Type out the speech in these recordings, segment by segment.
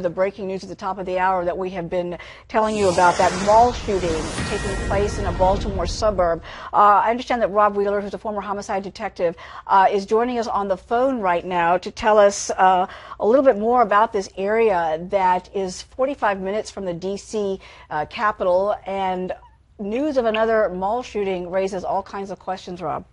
The breaking news at the top of the hour that we have been telling you about, that mall shooting taking place in a Baltimore suburb. I understand that Rob Wheeler, who's a former homicide detective, is joining us on the phone right now to tell us a little bit more about this area that is 45 minutes from the D.C. Capitol, and news of another mall shooting raises all kinds of questions, Rob.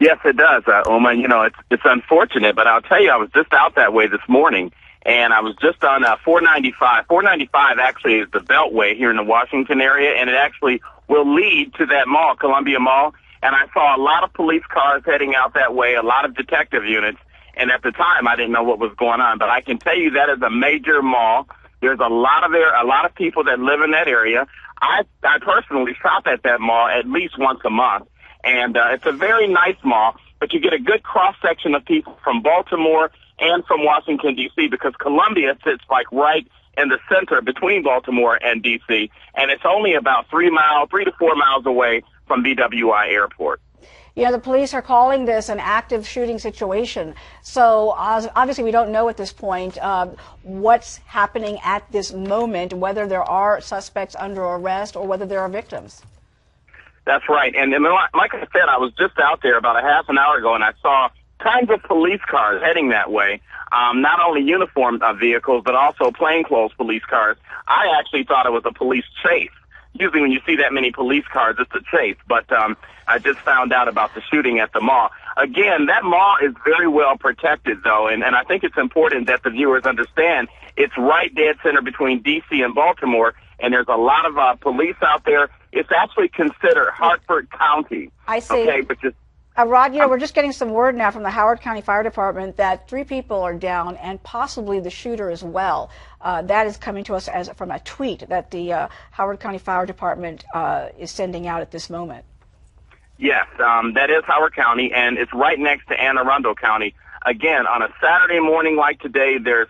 Yes, it does, Uma. You know, it's unfortunate, but I'll tell you, I was just out that way this morning. And I was just on 495. 495 actually is the Beltway here in the Washington area, and it actually will lead to that mall, Columbia Mall. And I saw a lot of police cars heading out that way, a lot of detective units. And at the time, I didn't know what was going on. But I can tell you that is a major mall. There's a lot of people that live in that area. I personally shop at that mall at least once a month. And it's a very nice mall, but you get a good cross-section of people from Baltimore and from Washington, D.C., because Columbia sits like right in the center between Baltimore and D.C., and it's only about 3 to 4 miles away from BWI Airport. You know, the police are calling this an active shooting situation. So obviously we don't know at this point what's happening at this moment, whether there are suspects under arrest or whether there are victims. That's right. And like I said, I was just out there about a half an hour ago, and I saw tons of police cars heading that way, not only uniformed vehicles, but also plainclothes police cars. I actually thought it was a police chase. Usually when you see that many police cars, it's a chase. But I just found out about the shooting at the mall. Again, that mall is very well protected, though, and I think it's important that the viewers understand it's right dead center between D.C. and Baltimore, and there's a lot of police out there. It's actually considered Hartford County. I see. Okay, but just Rod, you know, we're just getting some word now from the Howard County Fire Department that 3 people are down and possibly the shooter as well. That is coming to us from a tweet that the Howard County Fire Department is sending out at this moment. Yes, that is Howard County, and it's right next to Anne Arundel County. Again, on a Saturday morning like today, there's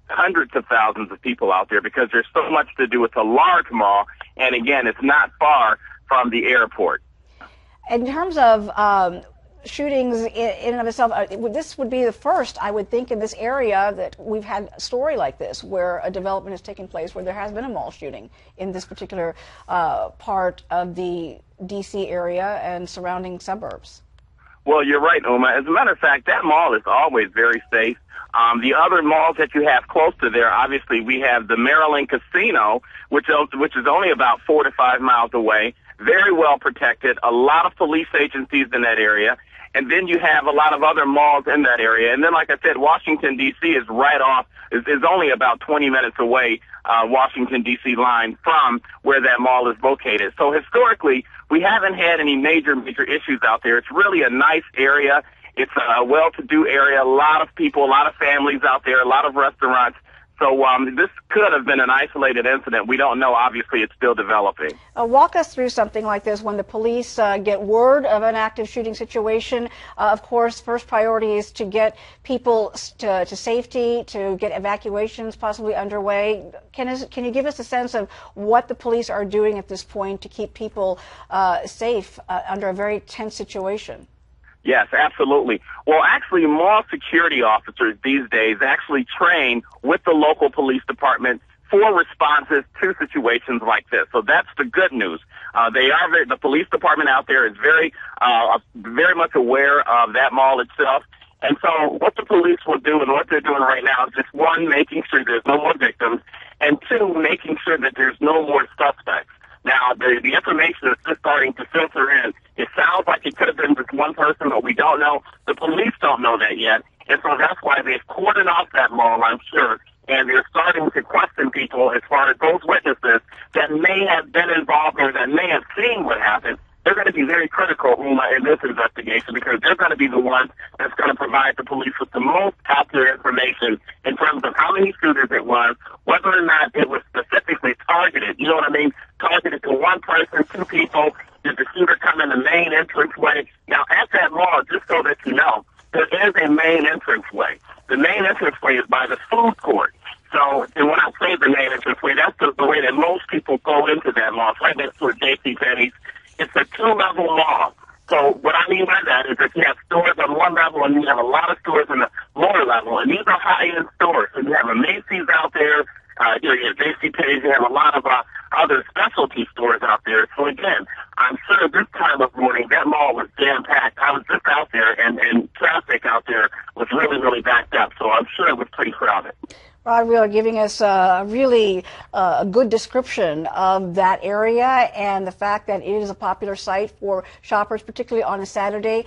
hundreds of thousands of people out there because there's so much to do with a large mall, and again, it's not far from the airport. In terms of shootings in and of itself, this would be the first, I would think, in this area that we've had a story like this, where a development has taken place where there has been a mall shooting in this particular part of the D.C. area and surrounding suburbs. Well, you're right, Uma. As a matter of fact, that mall is always very safe. The other malls that you have close to there, obviously, we have the Maryland Casino, which is only about 4 to 5 miles away, very well protected, a lot of police agencies in that area. And then you have a lot of other malls in that area. And then, like I said, Washington, D.C. is right off, is only about 20 minutes away, Washington, D.C. line from where that mall is located. So historically, we haven't had any major issues out there. It's really a nice area. It's a well-to-do area, a lot of people, a lot of families out there, a lot of restaurants. So this could have been an isolated incident. We don't know. Obviously, it's still developing. Walk us through something like this. When the police get word of an active shooting situation, of course, first priority is to get people to safety, to get evacuations possibly underway. Can you give us a sense of what the police are doing at this point to keep people safe under a very tense situation? Yes, absolutely. Well, actually, mall security officers these days actually train with the local police department for responses to situations like this. So that's the good news. The police department out there is very much aware of that mall itself. And so what the police will do and what they're doing right now is just, one, making sure there's no more victims, and two, making sure that there's no more suspects. Now, the information is just starting to filter in. It sounds like it could have been just one person, but we don't know. The police don't know that yet. And so that's why they've cordoned off that mall, I'm sure. And they're starting to question people as far as those witnesses that may have been involved or that may have seen what happened. They're going to be very critical, Uma, in this investigation, because they're going to be the ones that's going to provide the police with the most accurate information in terms of how many shooters it was, whether or not it was specifically targeted. You know what I mean? Targeted to one person, 2 people. Did the shooter come in the main entranceway? Now, at that mall, just so that you know, there is a main entranceway. The main entranceway is by the food court. So, and when I say the main entranceway, that's the way that most people go into that mall. It's right next to a JCPenney's. It's a 2-level mall. So what I mean by that is that you have stores on one level and you have a lot of stores on the lower level, and these are high-end stores. So you have a Macy's out there, you have JCPenney's, you have a lot of other specialty stores out there. So again, I'm sure this time of morning that mall was jam-packed. I was just out there, and traffic out there was really, really backed up. So I'm sure it was pretty crowded. Rod Wheeler giving us a really good description of that area and the fact that it is a popular site for shoppers, particularly on a Saturday.